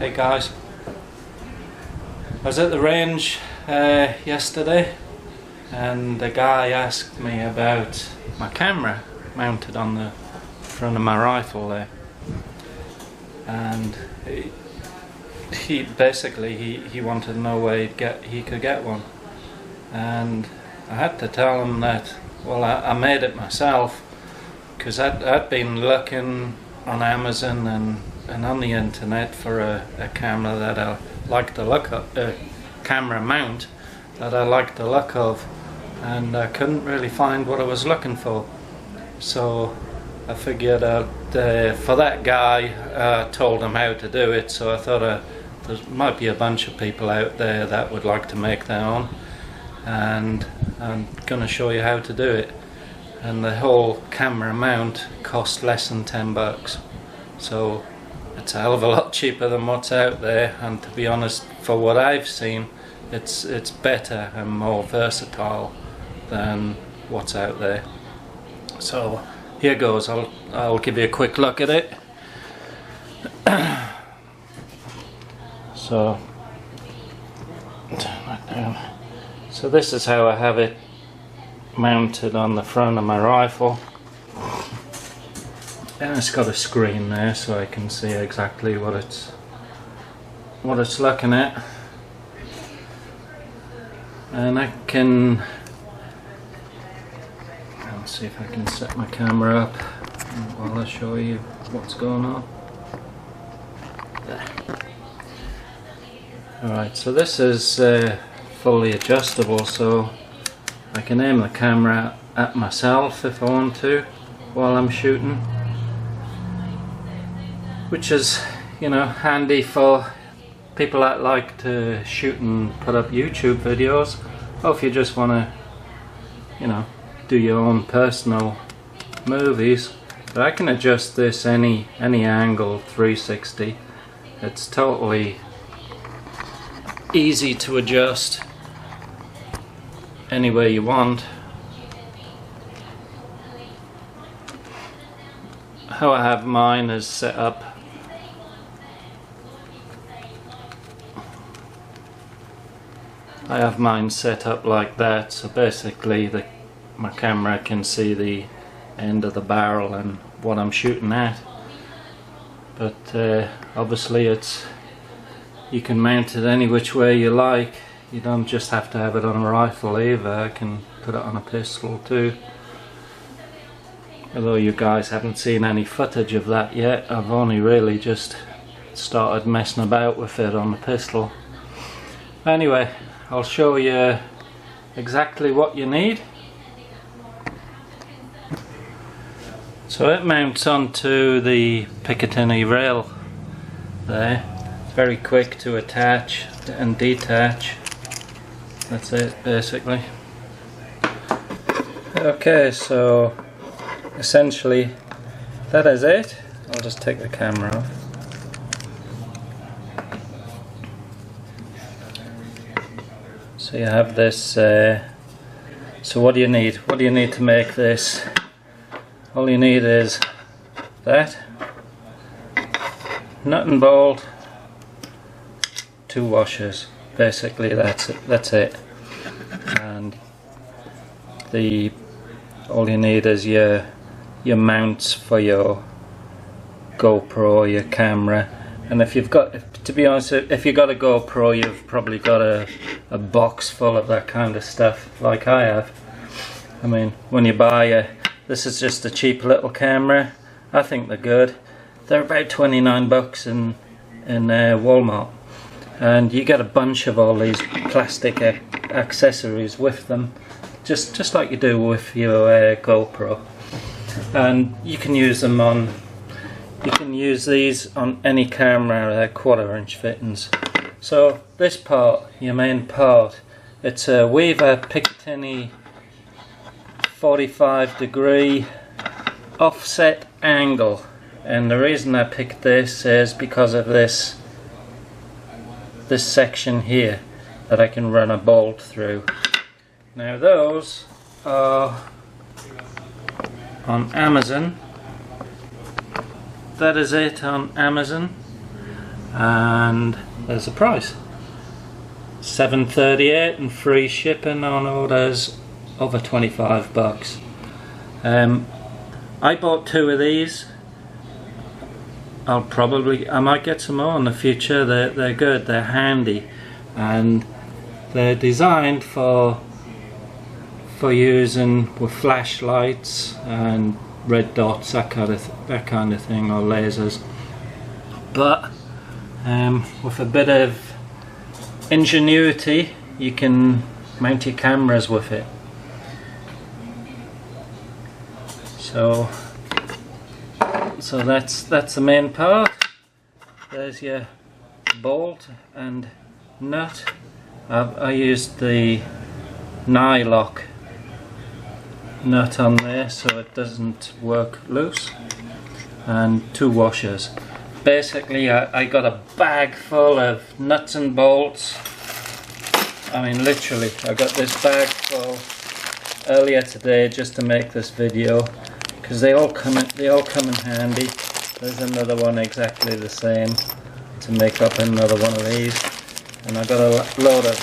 Hey guys, I was at the range yesterday and the guy asked me about my camera mounted on the front of my rifle there, and he basically wanted to know where he could get one, and I had to tell him that, well, I made it myself, because I'd been looking on Amazon and on the internet for a camera that I like the look of, a camera mount that I like the look of, and I couldn't really find what I was looking for. So I figured out for that guy, I told him how to do it, so I thought there might be a bunch of people out there that would like to make their own, and I'm going to show you how to do it. And the whole camera mount cost less than $10, so it's a hell of a lot cheaper than what's out there, and to be honest, for what I've seen, it's better and more versatile than what's out there. So here goes. I'll give you a quick look at it. So turn that down. So this is how I have it mounted on the front of my rifle, and it's got a screen there so I can see exactly what it's looking at, and I'll see if I can set my camera up while I show you what's going on. There. Alright, so this is fully adjustable, so I can aim the camera at myself if I want to while I'm shooting, which is, you know, handy for people that like to shoot and put up YouTube videos, or if you just want to, you know, do your own personal movies. But I can adjust this any angle, 360. It's totally easy to adjust any way you want. How I have mine is set up, I have mine set up like that, so basically my camera can see the end of the barrel and what I'm shooting at. But obviously you can mount it any which way you like. You don't just have to have it on a rifle either. I can put it on a pistol too. Although you guys haven't seen any footage of that yet, I've only really just started messing about with it on the pistol. Anyway, I'll show you exactly what you need. So it mounts onto the Picatinny rail there. It's very quick to attach and detach. That's it basically. Okay, so essentially that is it. I'll just take the camera off. So you have this, so what do you need? What do you need to make this? All you need is that, nut and bolt, 2 washers. Basically that's it. And all you need is your mounts for your GoPro, your camera. And if you've got, to be honest, if you've got a GoPro, you've probably got a box full of that kind of stuff, like I have. I mean, when you buy this is just a cheap little camera. I think they're good. They're about $29 in Walmart, and you get a bunch of all these plastic accessories with them, just like you do with your GoPro. And you can use them on. You can use these on any camera, 1/4" fittings. So this part, your main part, it's a Weaver Picatinny 45-degree offset angle, and the reason I picked this is because of this section here that I can run a bolt through. Now those are on Amazon. That is it on Amazon. and there's the price. $7.38 and free shipping on orders over $25. I bought 2 of these. I might get some more in the future. They're good, they're handy, and they're designed for using with flashlights and red dots, that kind of thing, or lasers. But with a bit of ingenuity, you can mount your cameras with it. So that's the main part. There's your bolt and nut. I used the Nylock nut on there so it doesn't work loose, and 2 washers. Basically I got a bag full of nuts and bolts. I mean, literally, I got this bag full earlier today just to make this video, because they all come in handy. There's another one exactly the same to make up another one of these, and I got a load of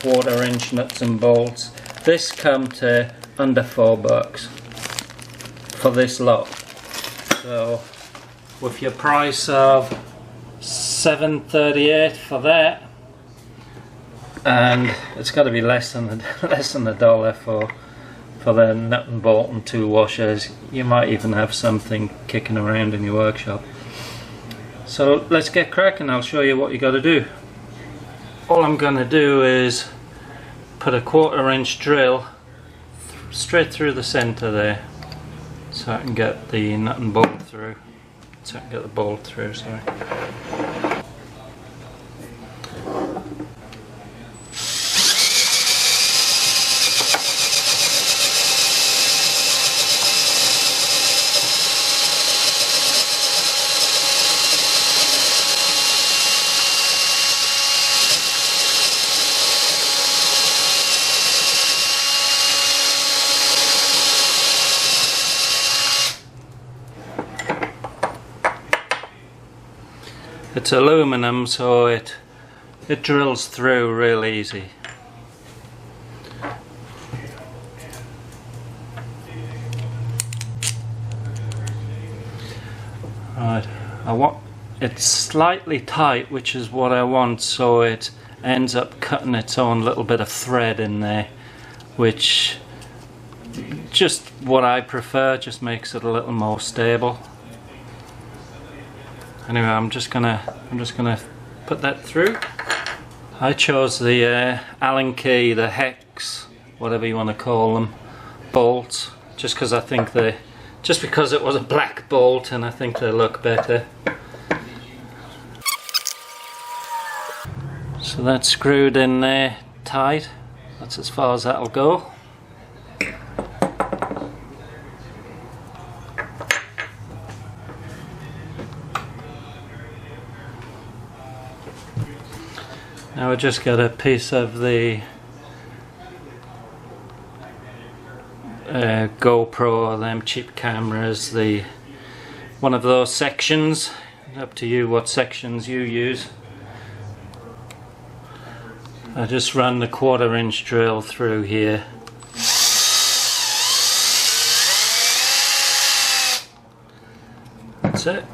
1/4" nuts and bolts. This come to under $4 for this lot. So with your price of $7.38 for that, and it's got to be less than $1 for the nut and bolt and 2 washers. You might even have something kicking around in your workshop. So let's get cracking. I'll show you what you got to do. All I'm going to do is put a 1/4" drill straight through the center there, so I can get the nut and bolt through. So I can get the bolt through, sorry. It's aluminum, so it drills through real easy. Right, it's slightly tight, which is what I want, so it ends up cutting its own little bit of thread in there, which just what I prefer, just makes it a little more stable. Anyway, I'm just gonna put that through. I chose the Allen key, the hex, whatever you want to call them, bolts, just because I think just because it was a black bolt, and I think they look better. So that's screwed in there tight. That's as far as that'll go. Now I just got a piece of the GoPro, or them cheap cameras, one of those sections. Up to you what sections you use. I just run the 1/4" drill through here. That's it.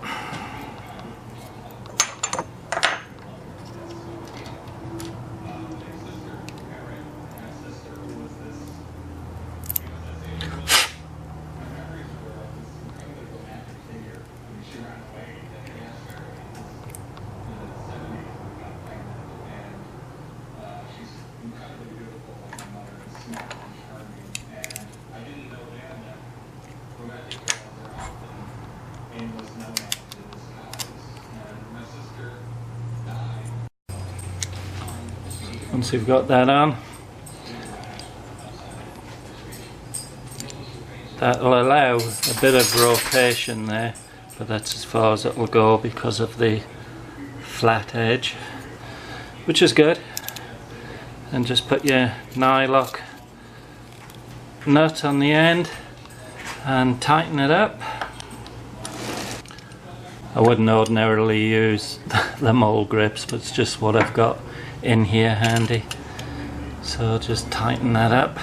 Once you've got that on, that'll allow a bit of rotation there, but that's as far as it will go because of the flat edge, which is good. And just put your Nylock nut on the end and tighten it up. I wouldn't ordinarily use the mole grips, but it's just what I've got in here handy. So I'll just tighten that up.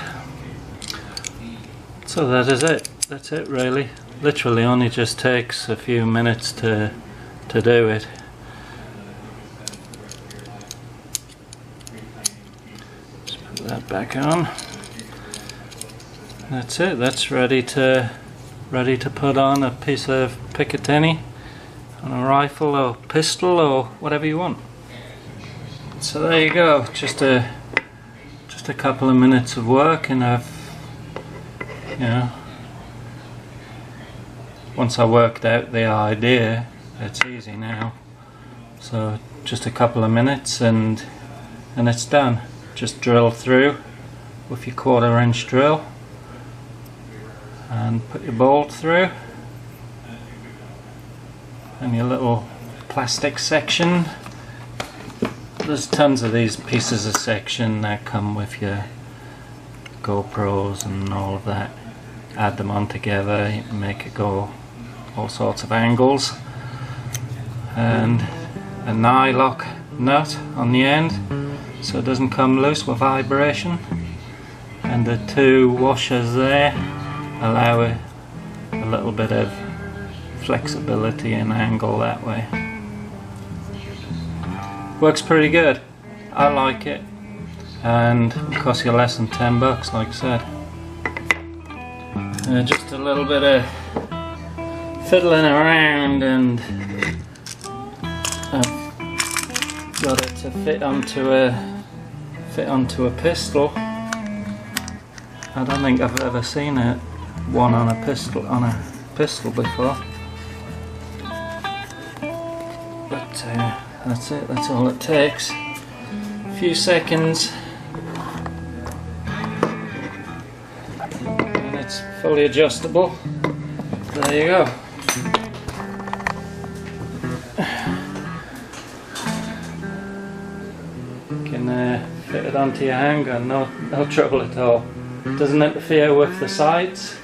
So that is it. That's it really. Literally only just takes a few minutes to do it. Just put that back on. That's it. That's ready to put on a piece of Picatinny on a rifle or pistol or whatever you want. So there you go. Just a couple of minutes of work, and I've, you know, once I worked out the idea, it's easy now. So just a couple of minutes and it's done. Just drill through with your 1/4 inch drill and put your bolt through, and your little plastic section. There's tons of these pieces of section that come with your GoPros and all of that. Add them on together, you can make it go all sorts of angles. And a nylock nut on the end so it doesn't come loose with vibration. And the 2 washers there allow a little bit of flexibility and angle that way. Works pretty good. I like it, and it costs you less than $10, like I said. Just a little bit of fiddling around, and I've got it to fit onto a pistol. I don't think I've ever seen one on a pistol before. But that's it. That's all it takes. A few seconds, and it's fully adjustable. There you go. You can fit it onto your handgun, no trouble at all. Doesn't interfere with the sides.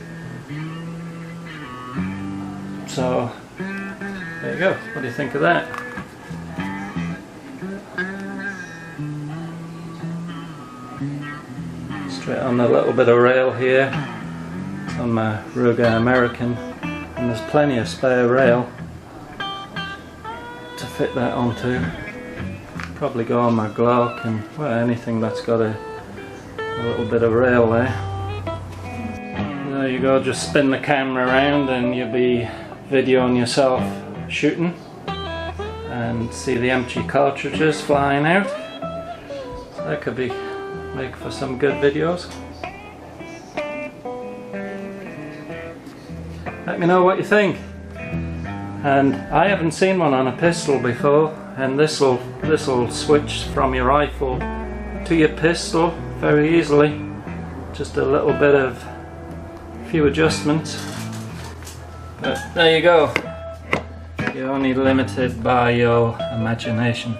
So there you go. What do you think of that? Straight on a little bit of rail here. It's on my Ruger American, and there's plenty of spare rail to fit that onto. Probably go on my Glock and, well, anything that's got a little bit of rail there. There you go, just spin the camera around and you'll be videoing yourself shooting and see the empty cartridges flying out. So that could make for some good videos. Let me know what you think. And I haven't seen one on a pistol before, and this'll switch from your rifle to your pistol very easily. Just a little bit of few adjustments. But there you go. You're only limited by your imagination.